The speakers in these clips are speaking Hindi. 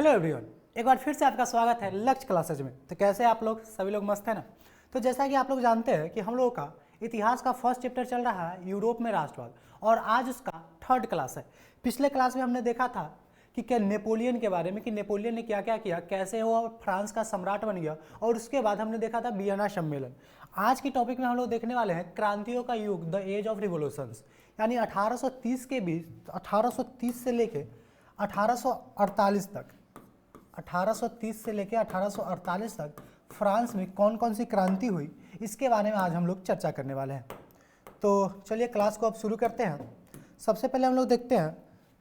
हेलो एवरीवन, एक बार फिर से आपका स्वागत है लक्ष्य क्लासेज में। तो कैसे आप लोग सभी लोग मस्त हैं ना। तो जैसा कि आप लोग जानते हैं कि हम लोगों का इतिहास का फर्स्ट चैप्टर चल रहा है यूरोप में राष्ट्रवाद, और आज उसका थर्ड क्लास है। पिछले क्लास में हमने देखा था कि क्या नेपोलियन के बारे में, कि नेपोलियन ने क्या क्या किया, कैसे वो फ्रांस का सम्राट बन गया, और उसके बाद हमने देखा था वियना सम्मेलन। आज की टॉपिक में हम लोग देखने वाले हैं क्रांतियों का युग, द एज ऑफ रिवोल्यूशंस, यानी 1830 के बीच 1830 से लेके 1848 तक 1830 से लेकर 1848 तक फ्रांस में कौन कौन सी क्रांति हुई, इसके बारे में आज हम लोग चर्चा करने वाले हैं। तो चलिए क्लास को अब शुरू करते हैं। सबसे पहले हम लोग देखते हैं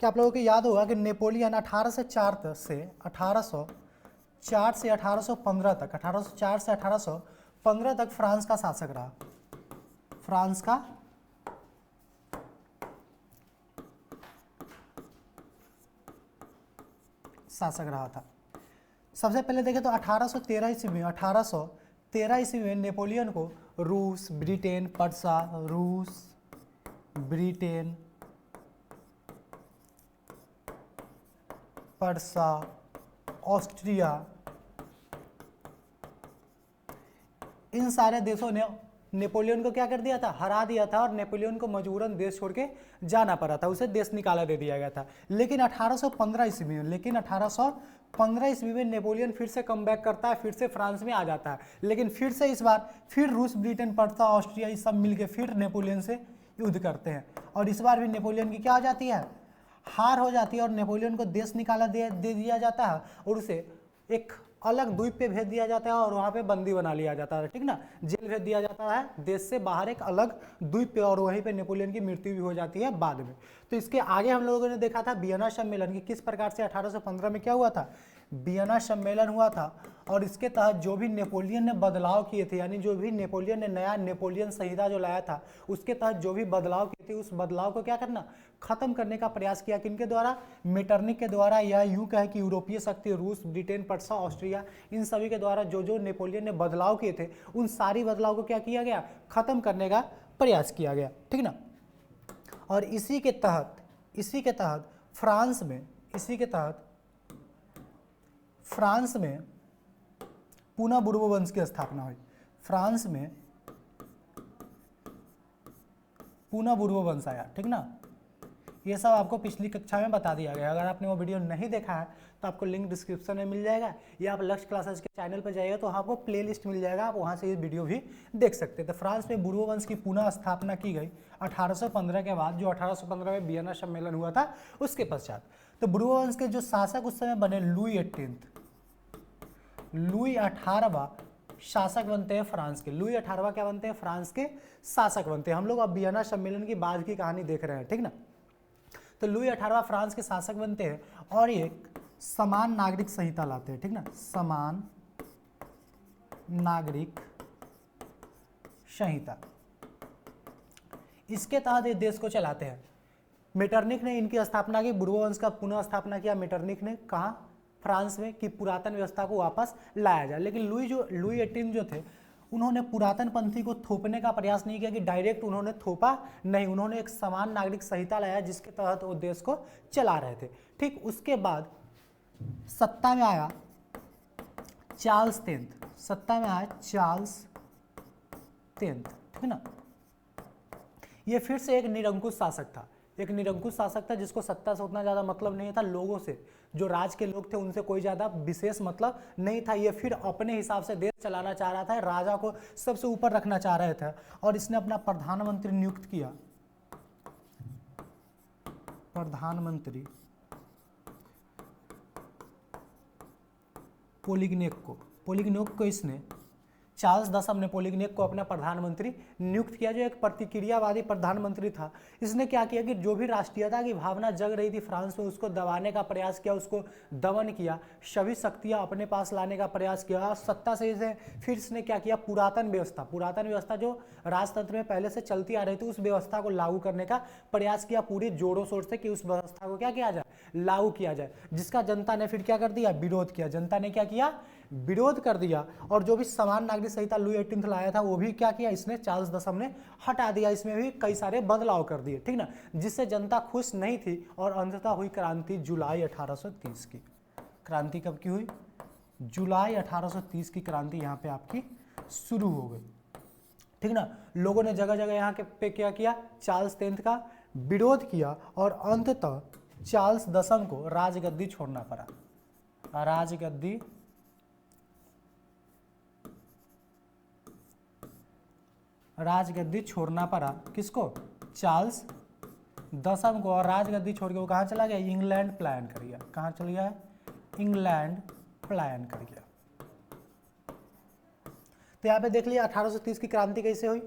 कि आप लोगों को याद होगा कि नेपोलियन 1804 से 1815 तक 1804 से 1815 तक फ्रांस का शासक रहा। फ्रांस का शासक रहा था। सबसे पहले देखें तो 1813 ईस्वी में नेपोलियन को रूस, ब्रिटेन, पर्सा, ऑस्ट्रिया, इन सारे देशों ने नेपोलियन को क्या कर दिया था, हरा दिया था, और नेपोलियन को मजबूरन देश छोड़ के जाना पड़ा था, उसे देश निकाला दे दिया गया था। लेकिन 1815 ईस्वी में नेपोलियन फिर से कम बैक करता है, फिर से फ्रांस में आ जाता है। लेकिन फिर से इस बार फिर रूस, ब्रिटेन, पर्सा, ऑस्ट्रिया ये सब मिलके फिर नेपोलियन से युद्ध करते हैं, और इस बार भी नेपोलियन की क्या हो जाती है, हार हो जाती है, और नेपोलियन को देश निकाला दे दिया जाता है, और उसे एक अलग द्वीप पे भेज दिया जाता है, और वहाँ पे बंदी बना लिया जाता है, ठीक ना, जेल भेज दिया जाता है देश से बाहर एक अलग द्वीप पे, और वहीं पे नेपोलियन की मृत्यु भी हो जाती है बाद में। तो इसके आगे हम लोगों ने देखा था वियना सम्मेलन की किस प्रकार से 1815 में क्या हुआ था, वियना सम्मेलन हुआ था, और इसके तहत जो भी नेपोलियन ने बदलाव किए थे, यानी जो भी नेपोलियन ने नया नेपोलियन संहिता जो लाया था, उसके तहत जो भी बदलाव किए थे, उस बदलाव को क्या करना, खत्म करने का प्रयास किया। किनके द्वारा, मेटरनिक के द्वारा, या यूं कहे कि यूरोपीय शक्ति रूस, ब्रिटेन, पर्सा, ऑस्ट्रिया, इन सभी के द्वारा जो जो नेपोलियन ने बदलाव किए थे, उन सारी बदलाव को क्या किया गया, खत्म करने का प्रयास किया गया, ठीक ना। और इसी के तहत फ्रांस में पुनः बुर्बो वंश की स्थापना हुई। फ्रांस में पुनः बुर्बो वंश आया, ठीक ना। ये सब आपको पिछली कक्षा में बता दिया गया। अगर आपने वो वीडियो नहीं देखा है तो आपको लिंक डिस्क्रिप्शन में मिल जाएगा, या आप लक्ष्य क्लासेस के चैनल पर जाइएगा तो आपको प्लेलिस्ट मिल जाएगा, आप वहाँ से ये वीडियो भी देख सकते हैं। तो फ्रांस में बुर्बो वंश की पुनः स्थापना की गई 1815 के बाद, जो 1815 में वियना सम्मेलन हुआ था उसके पश्चात। तो बुर्बो वंश के जो शासक उस समय बने लुई 18वां शासक बनते हैं फ्रांस के। लुई 18वां क्या बनते हैं, फ्रांस के शासक बनते हैं। हम लोग अब वियना सम्मेलन की बाद की कहानी देख रहे हैं, ठीक ना। तो लुई 18वां फ्रांस के शासक बनते हैं, और एक समान नागरिक संहिता लाते हैं, ठीक ना, समान नागरिक संहिता। इसके तहत ये देश को चलाते हैं। मेटरनिक ने इनकी स्थापना की, बुर्बो वंश का पुनः स्थापना किया मेटरनिक ने, कहाँ, फ्रांस में, कि पुरातन व्यवस्था को वापस लाया जाए। लेकिन लुई 18 जो थे, उन्होंने पुरातन पंथी को थोपने का प्रयास नहीं किया, कि डायरेक्ट उन्होंने थोपा नहीं, उन्होंने एक समान नागरिक संहिता लाया जिसके तहत वो देश को चला रहे थे, ठीक। उसके बाद सत्ता में आया चार्ल्स 10th, ठीक ना। ये फिर से एक निरंकुश शासक था, जिसको सत्ता से उतना ज़्यादा मतलब नहीं था, लोगों से, जो राज के लोग थे उनसे कोई ज़्यादा विशेष मतलब नहीं था। ये फिर अपने हिसाब से देश चलाना चाह रहा था, राजा को सबसे ऊपर रखना चाह रहे थे, और इसने अपना प्रधानमंत्री नियुक्त किया, प्रधानमंत्री पोलिग्नेक को इसने, चार्ल्स 10 ने पोलिग्नेक को अपना प्रधानमंत्री नियुक्त किया, जो एक प्रतिक्रियावादी प्रधानमंत्री था। इसने क्या किया कि जो भी राष्ट्रीयता की भावना जग रही थी फ्रांस में, उसको दबाने का प्रयास किया, उसको दमन किया, सभी शक्तियां अपने पास लाने का प्रयास किया। सत्ता से इसे फिर इसने क्या किया, पुरातन व्यवस्था जो राजतंत्र में पहले से चलती आ रही थी, उस व्यवस्था को लागू करने का प्रयास किया पूरे जोरों शोर से, कि उस व्यवस्था को क्या किया जाए, लागू किया जाए, जिसका जनता ने फिर क्या कर दिया, विरोध किया। जनता ने क्या किया, विरोध कर दिया, और जो भी समान नागरिक संहिता लुई 18 लाया था वो भी क्या किया, इसने चार्ल्स 10 ने हटा दिया, इसमें भी कई सारे बदलाव कर दिए, ठीक ना, जिससे जनता खुश नहीं थी, और अंततः हुई क्रांति जुलाई 1830 की। क्रांति कब की हुई? जुलाई 1830 की क्रांति यहाँ पे आपकी शुरू हो गई, ठीक ना। लोगों ने जगह जगह यहाँ के पे क्या किया? चार्ल्स 10th का विरोध किया और अंततः चार्ल्स 10th को राजगद्दी छोड़ना पड़ा। राजगद्दी छोड़ना पड़ा किसको? चार्ल्स 10th को। और राजगद्दी छोड़ के वो कहाँ चला गया? इंग्लैंड पलायन कर गया। कहाँ चल गया? इंग्लैंड पलायन कर गया। तो यहाँ पे देख लिया 1830 की क्रांति कैसे हुई।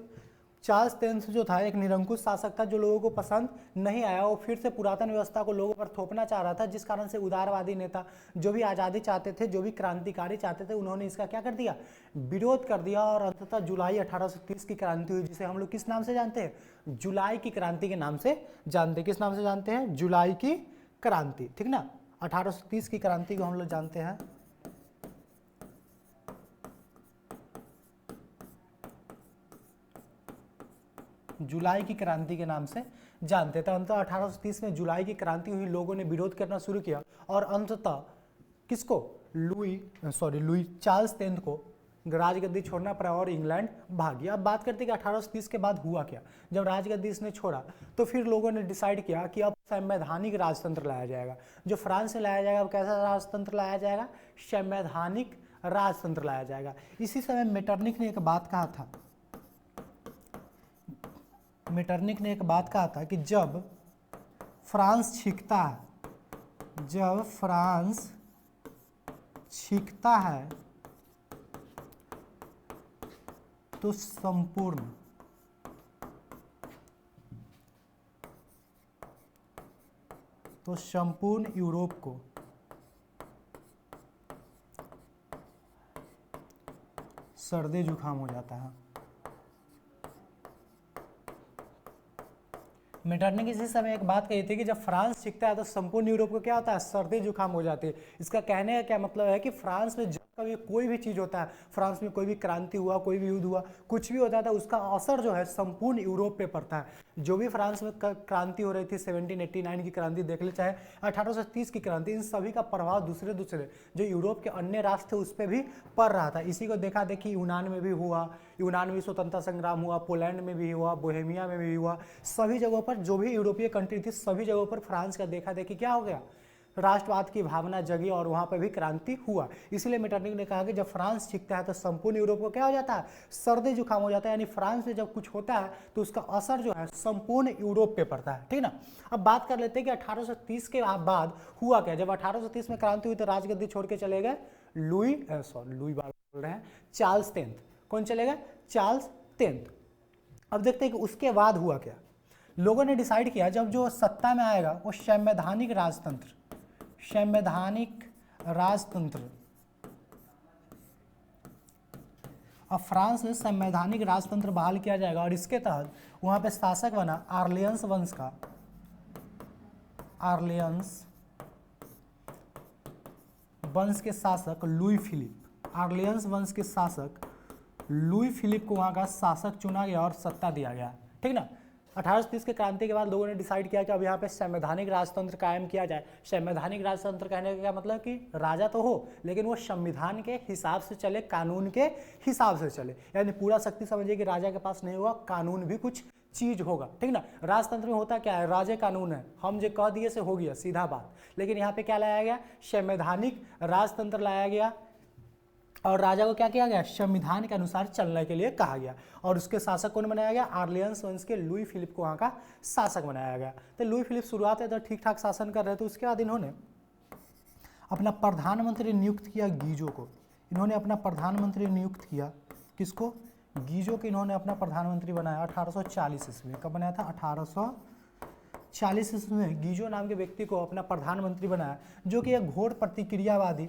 चार्ल्स 10th जो था एक निरंकुश शासक था जो लोगों को पसंद नहीं आया। वो फिर से पुरातन व्यवस्था को लोगों पर थोपना चाह रहा था, जिस कारण से उदारवादी नेता जो भी आज़ादी चाहते थे, जो भी क्रांतिकारी चाहते थे, उन्होंने इसका क्या कर दिया? विरोध कर दिया। और अंततः जुलाई 1830 की क्रांति हुई, जिसे हम लोग किस नाम से जानते हैं? जुलाई की क्रांति के नाम से जानते हैं। किस नाम से जानते हैं? जुलाई की क्रांति, ठीक ना। 1830 की क्रांति को हम लोग जानते हैं जुलाई की क्रांति के नाम से जानते थे। अंततः 1830 में जुलाई की क्रांति हुई, लोगों ने विरोध करना शुरू किया और अंततः किसको? लुई चार्ल्स 10th को राजगद्दी छोड़ना पड़ा और इंग्लैंड भाग गया। अब बात करते हैं कि 1830 के बाद हुआ क्या। जब राजगद्दी इसने छोड़ा तो फिर लोगों ने डिसाइड किया कि अब संवैधानिक राजतंत्र लाया जाएगा। जो फ्रांस से लाया जाएगा, अब कैसा राजतंत्र लाया जाएगा? संवैधानिक राजतंत्र लाया जाएगा। इसी समय मेटरनिख ने एक बात कहा था कि जब फ्रांस छींकता है तो संपूर्ण यूरोप को सर्दी जुकाम हो जाता है। मेटरनिख इसी समय एक बात कही थी कि जब फ्रांस छींकता है तो संपूर्ण यूरोप को क्या होता है? सर्दी जुकाम हो जाती है। इसका कहने का क्या मतलब है कि फ्रांस में जब कभी कोई भी चीज़ होता है, फ्रांस में कोई भी क्रांति हुआ, कोई भी युद्ध हुआ, कुछ भी होता था, उसका असर जो है संपूर्ण यूरोप पे पड़ता है। जो भी फ्रांस में क्रांति हो रही थी, 1789 की क्रांति देख ले, चाहे 1830 की क्रांति, इन सभी का प्रभाव दूसरे जो यूरोप के अन्य राष्ट्र थे उस पर भी पड़ रहा था। इसी को देखा देखी यूनान में भी हुआ, यूनान में स्वतंत्रता संग्राम हुआ, पोलैंड में भी हुआ, बोहेमिया में भी हुआ। सभी जगहों पर जो भी यूरोपीय कंट्री थी, सभी जगहों पर फ्रांस का देखा देखी क्या हो गया? राष्ट्रवाद की भावना जगी और वहां पर भी क्रांति हुआ। इसलिए मेटरनिख ने कहा कि जब फ्रांस छींकता है तो संपूर्ण यूरोप को क्या हो जाता है? सर्दी जुकाम हो जाता है। यानी फ्रांस में जब कुछ होता है तो उसका असर जो है संपूर्ण यूरोप पे पड़ता है, ठीक ना। अब बात कर लेते हैं कि 1830 के बाद हुआ क्या। जब 1830 में क्रांति हुई तो राजगद्दी छोड़ के चले गए चार्ल्स 10th। कौन चले गए? Charles 10th। अब देखते हैं कि उसके बाद हुआ क्या। लोगों ने डिसाइड किया जब जो सत्ता में आएगा वो संवैधानिक राजतंत्र। अब फ्रांस में संवैधानिक राजतंत्र बहाल किया जाएगा और इसके तहत वहां पे शासक बना आर्लियंस वंश के शासक लुई फिलिप। आर्लियंस वंश के शासक लुई फिलिप को वहां का शासक चुना गया और सत्ता दिया गया, ठीक ना। 1830 के क्रांति के बाद लोगों ने डिसाइड किया कि अब यहाँ पे संवैधानिक राजतंत्र कायम किया जाए। संवैधानिक राजतंत्र कहने का क्या मतलब कि राजा तो हो लेकिन वो संविधान के हिसाब से चले, कानून के हिसाब से चले। यानी पूरा शक्ति समझिए कि राजा के पास नहीं होगा, कानून भी कुछ चीज होगा, ठीक ना। राजतंत्र में होता क्या है? राजे कानून है, हम जो कह दिए से हो गया, सीधा बात। लेकिन यहाँ पे क्या लाया गया? संवैधानिक राजतंत्र लाया गया और राजा को क्या किया गया? संविधान के अनुसार चलने के लिए कहा गया। और उसके शासक कौन बनाया गया? आर्लियंस वंश के लुई फिलिप को वहाँ का शासक बनाया गया। तो लुई फिलिप शुरुआत में तो ठीक ठाक शासन कर रहे थे। उसके बाद इन्होंने अपना प्रधानमंत्री नियुक्त किया गीजो को। इन्होंने अपना प्रधानमंत्री नियुक्त किया किसको? गीजो को इन्होंने अपना प्रधानमंत्री बनाया 1840 ईस्वी। कब बनाया था? 1840 ईस्वी में गीजो नाम के व्यक्ति को अपना प्रधानमंत्री बनाया, जो कि एक घोर प्रतिक्रियावादी,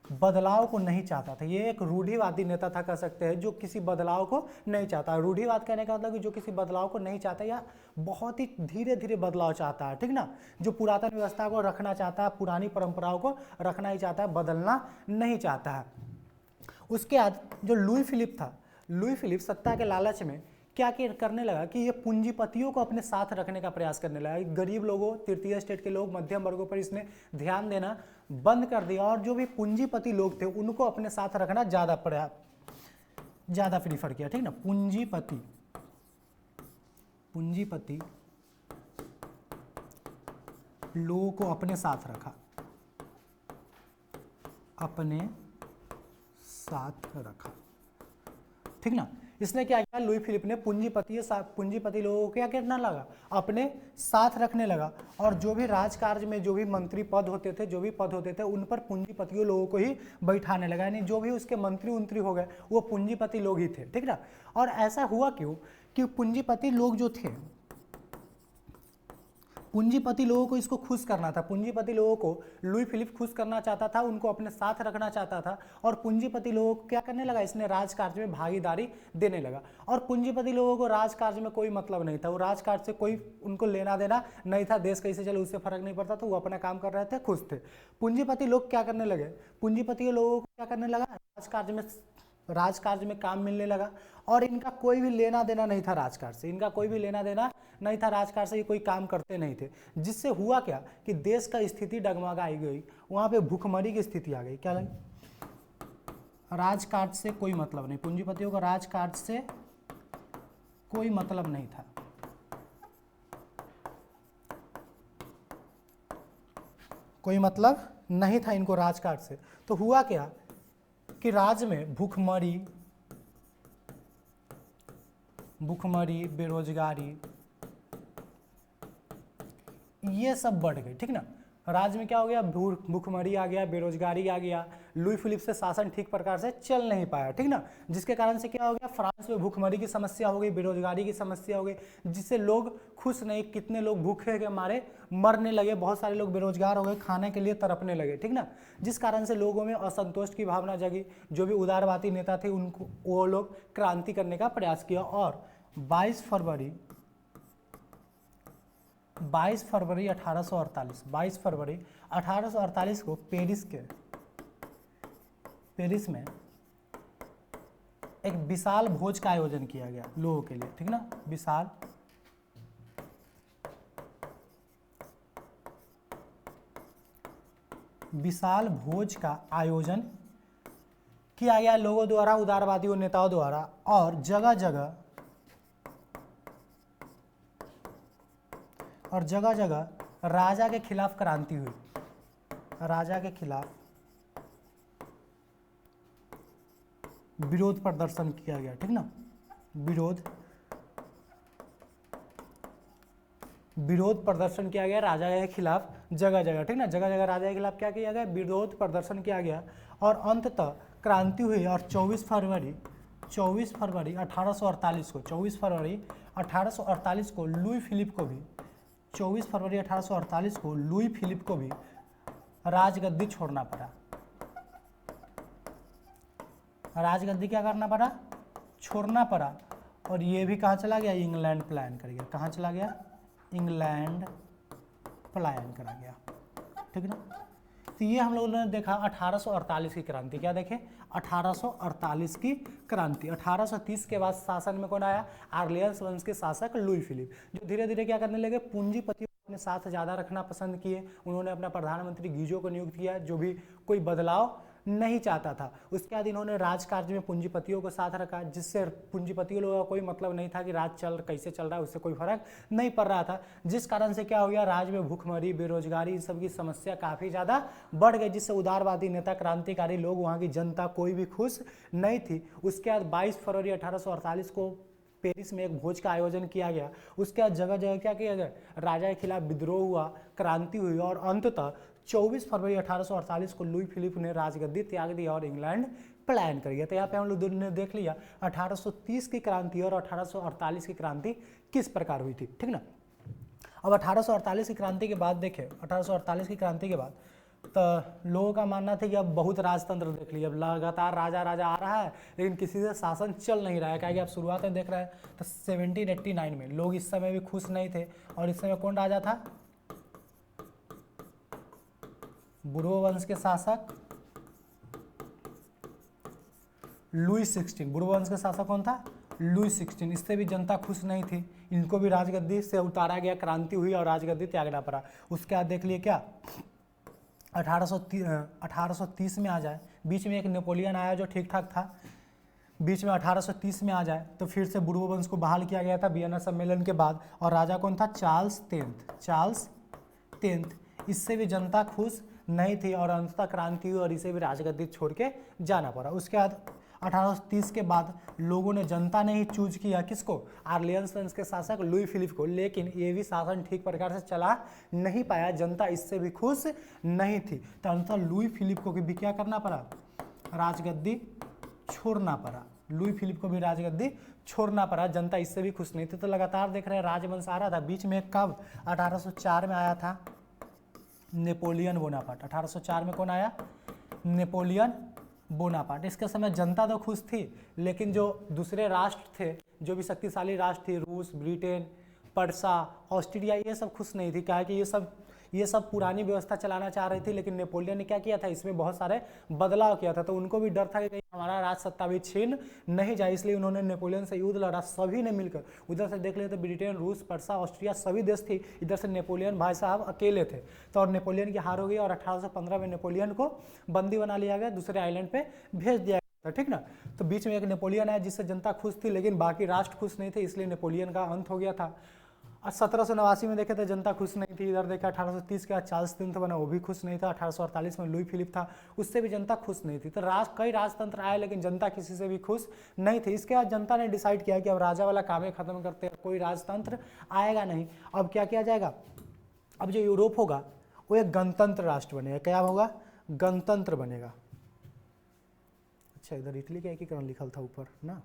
बदलाव को नहीं चाहता था। ये एक रूढ़िवादी नेता था, कह सकते हैं, जो किसी बदलाव को नहीं चाहता। रूढ़िवाद कहने का मतलब कि जो किसी बदलाव को नहीं चाहता या बहुत ही धीरे धीरे बदलाव चाहता है, ठीक ना। जो पुरातन व्यवस्था को रखना चाहता है, पुरानी परंपराओं को रखना ही चाहता है, बदलना नहीं चाहता है। उसके बाद जो लुई फिलिप था, लुई फिलिप सत्ता के लालच में क्या करने लगा कि ये पूंजीपतियों को अपने साथ रखने का प्रयास करने लगा। गरीब लोगों, तृतीय स्टेट के लोग, मध्यम वर्गों पर इसने ध्यान देना बंद कर दिया और जो भी पूंजीपति लोग थे उनको अपने साथ रखना ज़्यादा प्रीफर किया, ठीक ना। पूंजीपति लोगों को अपने साथ रखा, ठीक ना। इसने क्या किया, लुई फिलिप ने पूंजीपति लोगों को क्या करना लगा, अपने साथ रखने लगा और जो भी राजकार्य में जो भी मंत्री पद होते थे, उन पर पूंजीपतियों लोगों को ही बैठाने लगा, यानी जो भी उसके मंत्री हो गए वो पूंजीपति लोग ही थे, ठीक ना। और ऐसा हुआ क्यों कि पूंजीपति लोग जो थे, पूंजीपति लोगों को इसको खुश करना था, पूंजीपति लोगों को लुई फिलिप खुश करना चाहता था, उनको अपने साथ रखना चाहता था और पूंजीपति लोगों को क्या करने लगा, इसने राजकार्य में भागीदारी देने लगा। और पूंजीपति लोगों को राजकार्य में कोई मतलब नहीं था, वो राजकार्य से कोई उनको लेना देना नहीं था, देश कैसे चले उससे फर्क नहीं पड़ता, तो वो अपना काम कर रहे थे, खुश थे। पूंजीपति लोग क्या करने लगे, पूंजीपति लोगों को क्या करने लगा, राजकार्य में काम मिलने लगा और इनका कोई भी लेना देना नहीं था राजकार्य से, राजकार्य से, ये कोई काम करते नहीं थे। जिससे हुआ क्या कि देश का स्थिति डगमगाई गई, वहां पे भूखमरी की स्थिति आ गई। क्या लगी, राजकार्य से कोई मतलब नहीं, पूंजीपतियों का राजकार्य से कोई मतलब नहीं था, कोई मतलब नहीं था इनको राजकार्य से। तो हुआ क्या कि राज्य में भूखमरी, बेरोजगारी ये सब बढ़ गई, ठीक ना। राज्य में क्या हो गया, भूखमरी आ गया, बेरोजगारी आ गया, लुई फिलिप से शासन ठीक प्रकार से चल नहीं पाया, ठीक ना। जिसके कारण से क्या हो गया, फ्रांस में भूखमरी की समस्या हो गई, बेरोजगारी की समस्या हो गई, जिससे लोग खुश नहीं, कितने लोग भूखे के मारे मरने लगे, बहुत सारे लोग बेरोजगार हो गए, खाने के लिए तड़पने लगे, ठीक ना। जिस कारण से लोगों में असंतोष की भावना जगी, जो भी उदारवादी नेता थे उनको वो लोग क्रांति करने का प्रयास किया और 22 फरवरी 1848 को पेरिस में एक विशाल भोज का आयोजन किया गया लोगों के लिए, ठीक ना। विशाल भोज का आयोजन किया गया लोगों द्वारा, उदारवादियों नेताओं द्वारा और जगह जगह राजा के खिलाफ क्रांति हुई, राजा के खिलाफ विरोध प्रदर्शन किया गया, ठीक ना। विरोध प्रदर्शन किया गया राजा के खिलाफ जगह जगह, ठीक ना। जगह जगह राजा के खिलाफ क्या किया गया, विरोध प्रदर्शन किया गया और अंततः क्रांति हुई और 24 फरवरी 1848 को 24 फरवरी 1848 को लुई फिलिप को भी 24 फरवरी 1848 को लुई फिलिप को भी राजगद्दी छोड़ना पड़ा। राजगद्दी क्या करना पड़ा, छोड़ना पड़ा। और ये भी कहाँ चला गया, इंग्लैंड पलायन कर गया। कहाँ चला गया, इंग्लैंड पलायन करा गया, ठीक ना। तो ये हम लोगों ने देखा 1848 की क्रांति। क्या देखे, 1848 की क्रांति। 1830 के बाद शासन में कौन आया, आर्लियंस वंश के शासक लुई फिलिप, जो धीरे धीरे क्या करने लगे, पूंजीपतियों को अपने साथ ज़्यादा रखना पसंद किए। उन्होंने अपना प्रधानमंत्री गीजो को नियुक्त किया, जो भी कोई बदलाव नहीं चाहता था। उसके बाद इन्होंने राजकार्य में पूंजीपतियों को साथ रखा, जिससे पूंजीपतियों लोगों का कोई मतलब नहीं था कि राज कैसे चल रहा है, उससे कोई फर्क नहीं पड़ रहा था। जिस कारण से क्या हो गया, राज्य में भूखमरी, बेरोजगारी, इन सब की समस्या काफ़ी ज़्यादा बढ़ गई, जिससे उदारवादी नेता, क्रांतिकारी लोग, वहाँ की जनता कोई भी खुश नहीं थी। उसके बाद 22 फरवरी 1848 को पेरिस में एक भोज का आयोजन किया गया। उसके बाद जगह जगह क्या किया गया, राजा के खिलाफ विद्रोह हुआ, क्रांति हुई और अंततः 24 फरवरी 1848 को लुई फिलिप ने राजगद्दी त्याग दी और इंग्लैंड पलायन कर गया। तो यहाँ पे हम लोग ने देख लिया 1830 की क्रांति और 1848 की क्रांति किस प्रकार हुई थी, ठीक ना। अब 1848 की क्रांति के बाद देखें, 1848 की क्रांति के बाद तो लोगों का मानना था कि अब बहुत राजतंत्र देख लिया, अब लगातार राजा आ रहा है लेकिन किसी से शासन चल नहीं रहा है। क्या कि आप शुरुआत में देख रहे हैं तो 1789 में लोग इस समय भी खुश नहीं थे और इस समय कौन राजा था, बुर्बो वंश के शासक लुई 16। बुर्बो वंश का शासक कौन था, लुई 16, इससे भी जनता खुश नहीं थी, इनको भी राजगद्दी से उतारा गया, क्रांति हुई और राजगद्दी त्यागना पड़ा। उसके बाद देख लिए क्या 1830 में आ जाए, बीच में एक नेपोलियन आया जो ठीक ठाक था, बीच में 1830 में आ जाए तो फिर से बुर्बो वंश को बहाल किया गया था वियना सम्मेलन के बाद, और राजा कौन था, चार्ल्स 10th। इससे भी जनता खुश नहीं थी और अंततः क्रांति हुई और इसे भी राजगद्दी छोड़ के जाना पड़ा। उसके बाद 1830 के बाद लोगों ने, जनता ने ही चूज किया किसको, आर्लियंस वंश के शासक लुई फिलिप को, लेकिन ये भी शासन ठीक प्रकार से चला नहीं पाया, जनता इससे भी खुश नहीं थी, तो अंततः लुई फिलिप को भी क्या करना पड़ा, राजगद्दी छोड़ना पड़ा, लुई फिलिप को भी राजगद्दी छोड़ना पड़ा, जनता इससे भी खुश नहीं थी। तो लगातार देख रहे हैं राजवंश आ रहा था, बीच में कब 1804 में आया था नेपोलियन बोनापार्ट। 1804 में कौन आया, नेपोलियन बोनापार्ट। इसके समय जनता तो खुश थी, लेकिन जो दूसरे राष्ट्र थे, जो भी शक्तिशाली राष्ट्र थे, रूस, ब्रिटेन, पर्सा, ऑस्ट्रिया, ये सब खुश नहीं थी, क्या कि ये सब पुरानी व्यवस्था चलाना चाह रही थी, लेकिन नेपोलियन ने क्या किया था, इसमें बहुत सारे बदलाव किया था, तो उनको भी डर था कि कहीं हमारा राज सत्ता भी छीन नहीं जाए, इसलिए उन्होंने नेपोलियन से युद्ध लड़ा, सभी ने मिलकर। उधर से देख ले तो ब्रिटेन, रूस, पर्सा, ऑस्ट्रिया सभी देश थे, इधर से नेपोलियन भाई साहब अकेले थे, तो और नेपोलियन की हार हो गई और 1815 में नेपोलियन को बंदी बना लिया गया, दूसरे आइलैंड पे भेज दिया गया, ठीक ना। तो बीच में एक नेपोलियन आया जिससे जनता खुश थी, लेकिन बाकी राष्ट्र खुश नहीं थे, इसलिए नेपोलियन का अंत हो गया था। 1789 में देखे तो जनता खुश नहीं थी, इधर देखे 1830 के बाद चार्ल्स 10th बना, वो भी खुश नहीं था, 1848 में लुई फिलिप था, उससे भी जनता खुश नहीं थी। तो कई राजतंत्र आए, लेकिन जनता किसी से भी खुश नहीं थी। इसके बाद जनता ने डिसाइड किया कि अब राजा वाला काम ही खत्म करते हैं, कोई राजतंत्र आएगा नहीं, अब क्या किया जाएगा, अब जो यूरोप होगा वो एक गणतंत्र राष्ट्र बनेगा। क्या होगा, गणतंत्र बनेगा। अच्छा, इधर इटली का एकीकरण लिखल था ऊपर ना,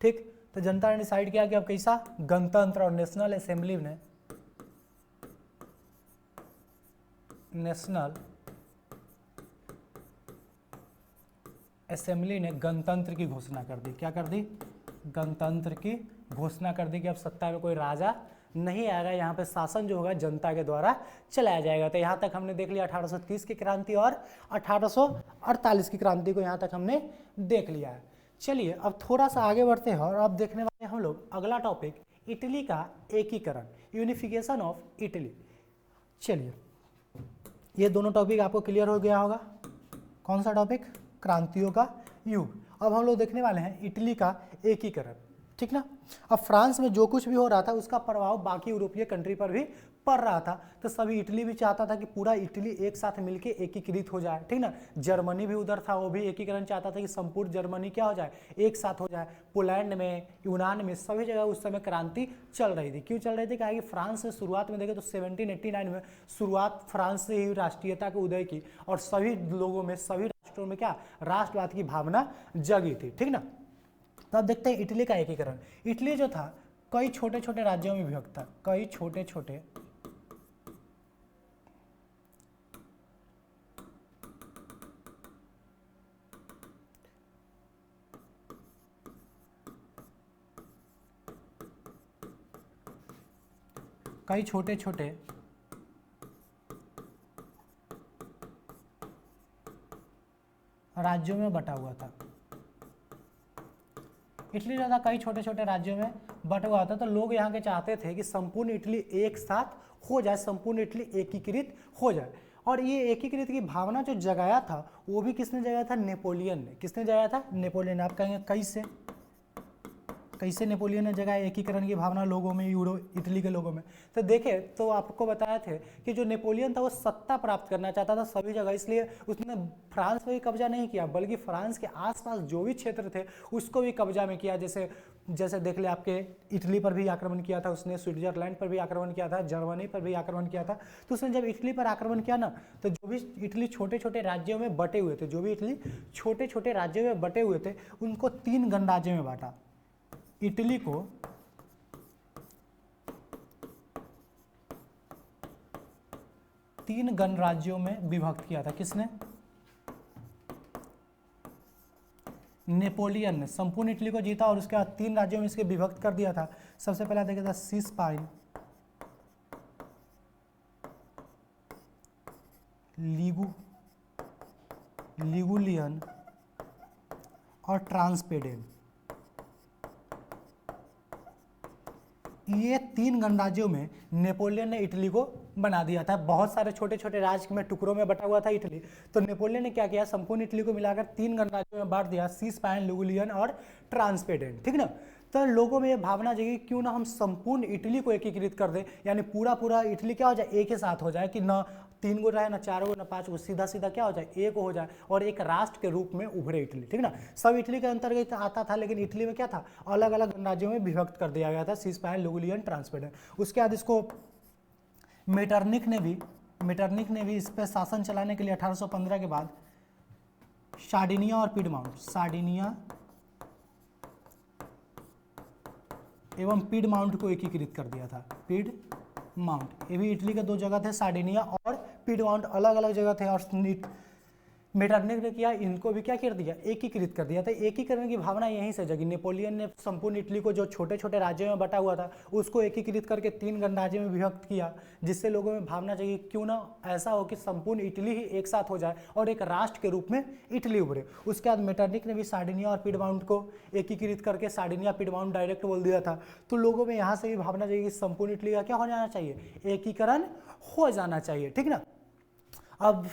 ठीक। तो जनता ने डिसाइड किया कि अब कैसा, गणतंत्र, और नेशनल असेंबली ने गणतंत्र की घोषणा कर दी। क्या कर दी, गणतंत्र की घोषणा कर दी कि अब सत्ता में कोई राजा नहीं आएगा, यहाँ पे शासन जो होगा जनता के द्वारा चलाया जाएगा। तो यहाँ तक हमने देख लिया 1830 की क्रांति और 1848 की क्रांति को, यहाँ तक हमने देख लिया है। चलिए अब थोड़ा सा आगे बढ़ते हैं और अब देखने वाले हम लोग अगला टॉपिक, इटली का एकीकरण, यूनिफिकेशन ऑफ इटली। चलिए ये दोनों टॉपिक आपको क्लियर हो गया होगा। कौन सा टॉपिक, क्रांतियों का युग। अब हम लोग देखने वाले हैं इटली का एकीकरण, ठीक ना। अब फ्रांस में जो कुछ भी हो रहा था उसका प्रभाव बाकी यूरोपीय कंट्री पर भी पड़ रहा था, तो सभी इटली भी चाहता था कि पूरा इटली एक साथ मिलके एकीकृत हो जाए, ठीक ना। जर्मनी भी उधर था, वो भी एकीकरण चाहता था कि संपूर्ण जर्मनी क्या हो जाए, एक साथ हो जाए। पोलैंड में, यूनान में, सभी जगह उस समय क्रांति चल रही थी। क्यों चल रही थी, क्या कि फ्रांस से शुरुआत में देखें तो 1789 में शुरुआत फ्रांस से ही राष्ट्रीयता के उदय की, और सभी लोगों में, सभी राष्ट्रों में क्या, राष्ट्रवाद की भावना जगी थी, ठीक ना। तो अब देखते हैं इटली का एकीकरण। इटली जो था कई छोटे छोटे राज्यों में विभक्त था, कई छोटे छोटे राज्यों में बटा हुआ था। इटली जो था कई छोटे छोटे राज्यों में बटा हुआ था, तो लोग यहाँ के चाहते थे कि संपूर्ण इटली एक साथ हो जाए, संपूर्ण इटली एकीकृत हो जाए। और ये एकीकृत की भावना जो जगाया था वो भी किसने जगाया था, नेपोलियन ने। किसने जगाया था, नेपोलियन। आप कहेंगे कैसे नेपोलियन ने जगाया एकीकरण की भावना लोगों में, इटली के लोगों में। तो देखे तो आपको बताया थे कि जो नेपोलियन था वो सत्ता प्राप्त करना चाहता था सभी जगह, इसलिए उसने फ्रांस पर भी कब्जा नहीं किया, बल्कि फ्रांस के आसपास जो भी क्षेत्र थे उसको भी कब्जा में किया। जैसे देख ले, आपके इटली पर भी आक्रमण किया था उसने, स्विट्जरलैंड पर भी आक्रमण किया था, जर्मनी पर भी आक्रमण किया था। तो उसने जब इटली पर आक्रमण किया ना, तो जो भी इटली छोटे छोटे राज्यों में बटे हुए थे, उनको 3 गणराज्यों में बांटा। इटली को 3 गणराज्यों में विभक्त किया था। किसने, नेपोलियन ने संपूर्ण इटली को जीता और उसके बाद 3 राज्यों में इसके विभक्त कर दिया था। सबसे पहला देखा था सिसपाइन, लिगुलियन और ट्रांसपेडेन। ये 3 गणराज्यों में नेपोलियन ने इटली को बना दिया था। बहुत सारे छोटे छोटे राज्य में टुकड़ों में बटा हुआ था इटली, तो नेपोलियन ने क्या किया, संपूर्ण इटली को मिलाकर 3 गणराज्यों में बांट दिया, सिसपाइन, लिगुलियन और ट्रांसपेडेन, ठीक ना। तो लोगों में ये भावना जगी क्यों ना हम संपूर्ण इटली को एकीकृत कर दें, यानी पूरा इटली क्या हो जाए, एक ही साथ हो जाए, कि ना 3 गो रहे, ना 4 गो, ना 5 गो, सीधा सीधा क्या हो जाए, एक हो जाए और एक राष्ट्र के रूप में उभरे इटली, ठीक ना। सब इटली के अंतर्गत आता था, लेकिन इटली में क्या था, अलग अलग गणराज्यों में विभक्त कर दिया गया था, सिसपाइन, लिगुलियन, ट्रांसपेडेन। उसके बाद इसको मेटरनिक ने भी इस पर शासन चलाने के लिए 1815 के बाद सार्डिनिया और पिडमाउंट को एकीकृत कर दिया था। पिडमाउंट ये भी इटली के 2 जगह थे, सार्डिनिया और पिडमाउंट अलग अलग जगह थे, और मेटरनिक ने किया, इनको भी क्या कर दिया, एकीकृत कर दिया था। एकीकरण की भावना यहीं से जगी। नेपोलियन ने संपूर्ण इटली को जो छोटे छोटे राज्यों में बटा हुआ था उसको एकीकृत करके 3 गणराज्यों में विभक्त किया, जिससे लोगों में भावना जगी क्यों ना ऐसा हो कि संपूर्ण इटली ही एक साथ हो जाए और एक राष्ट्र के रूप में इटली उभरे। उसके बाद मेटरनिक ने भी सार्डिनिया और पिडमाउंट को एकीकृत करके सार्डिनिया पिडमाउंट डायरेक्ट बोल दिया था। तो लोगों में यहाँ से भी भावना जगी कि संपूर्ण इटली का क्या हो जाना चाहिए, एकीकरण हो जाना चाहिए, ठीक ना। अब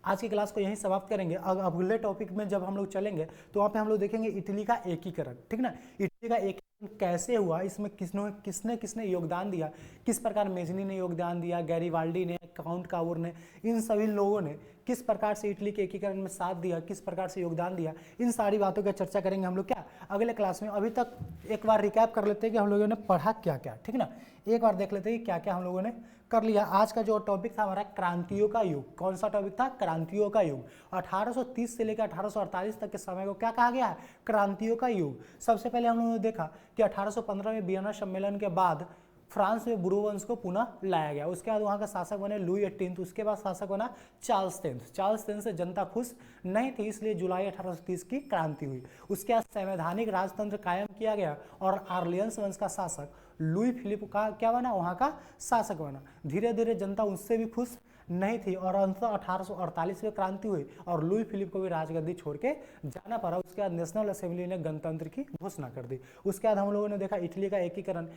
आज की क्लास को यहीं समाप्त करेंगे। अब अगले टॉपिक में जब हम लोग चलेंगे तो वहाँ पे हम लोग देखेंगे इटली का एकीकरण, ठीक ना। इटली का एकीकरण कैसे हुआ, इसमें किसने योगदान दिया, किस प्रकार मेजनी ने योगदान दिया, गैरीवाल्डी ने, काउंट काबूर ने, इन सभी लोगों ने किस प्रकार से इटली के एकीकरण में साथ दिया, किस प्रकार से योगदान दिया, इन सारी बातों की चर्चा करेंगे हम लोग क्या अगले क्लास में। अभी तक एक बार रिकैप कर लेते हैं कि हम लोगों ने पढ़ा क्या क्या, ठीक ना। एक बार देख लेते हैं कि क्या क्या हम लोगों ने कर लिया। आज का जो टॉपिक था हमारा क्रांतियों का युग, कौन सा टॉपिक था, क्रांतियों का युग। 1830 से लेकर 1848 तक के समय को क्या कहा गया है, क्रांतियों का युग। सबसे पहले हम लोगों ने देखा कि 1815 में वियना सम्मेलन के बाद फ्रांस में बुरो वंश को पुनः लाया गया। उसके बाद वहाँ का शासक बने लुई 18, उसके बाद शासक बना चार्ल्स 10 से जनता खुश नहीं थी, इसलिए जुलाई 1830 की क्रांति हुई। उसके बाद संवैधानिक राजतंत्र कायम किया गया और आर्लियंस वंश का शासक लुई फिलिप का क्या बना, वहाँ का शासक बना। धीरे धीरे जनता उससे भी खुश नहीं थी और अंततः 1848 में क्रांति हुई और लुई फिलिप को भी राजगद्दी छोड़ के जाना पड़ा। उसके बाद नेशनल असेंबली ने गणतंत्र की घोषणा कर दी। उसके बाद हम लोगों ने देखा इटली का एकीकरण।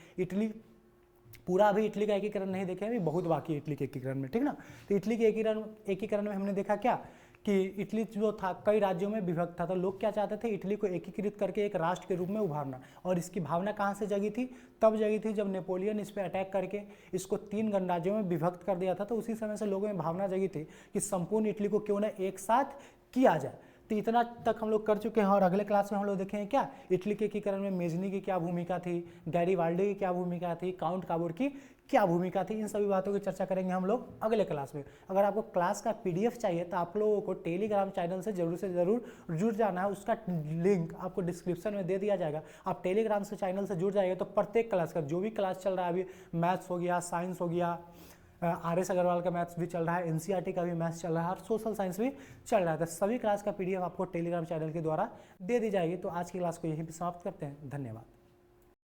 पूरा अभी इटली का एकीकरण नहीं देखे, अभी बहुत बाकी इटली के एकीकरण में, ठीक ना। तो इटली के एकीकरण में हमने देखा क्या कि इटली जो था कई राज्यों में विभक्त था, तो लोग क्या चाहते थे, इटली को एकीकृत करके एक राष्ट्र के रूप में उभारना। और इसकी भावना कहाँ से जगी थी, तब जगी थी जब नेपोलियन इस पर अटैक करके इसको 3 गणराज्यों में विभक्त कर दिया था। तो उसी समय से लोगों में भावना जगी थी कि संपूर्ण इटली को क्यों ना एक साथ किया जाए। तो इतना तक हम लोग कर चुके हैं और अगले क्लास में हम लोग देखेंगे क्या इटली के एकीकरण में मेजनी की क्या भूमिका थी, गैरीवाल्डी की क्या भूमिका थी, काउंट काबूर की क्या भूमिका थी। इन सभी बातों की चर्चा करेंगे हम लोग अगले क्लास में। अगर आपको क्लास का PDF चाहिए तो आप लोगों को टेलीग्राम चैनल से जरूर जुड़ जाना है। उसका लिंक आपको डिस्क्रिप्शन में दे दिया जाएगा। आप टेलीग्राम से चैनल से जुड़ जाइए तो प्रत्येक क्लास का जो भी क्लास चल रहा है, अभी मैथ्स हो गया, साइंस हो गया, RS अग्रवाल का मैथ्स भी चल रहा है, NCERT का भी मैथ्स चल रहा है और सोशल साइंस भी चल रहा है, तो सभी क्लास का PDF आपको टेलीग्राम चैनल के द्वारा दे दी जाएगी। तो आज की क्लास को यहीं पर समाप्त करते हैं। धन्यवाद।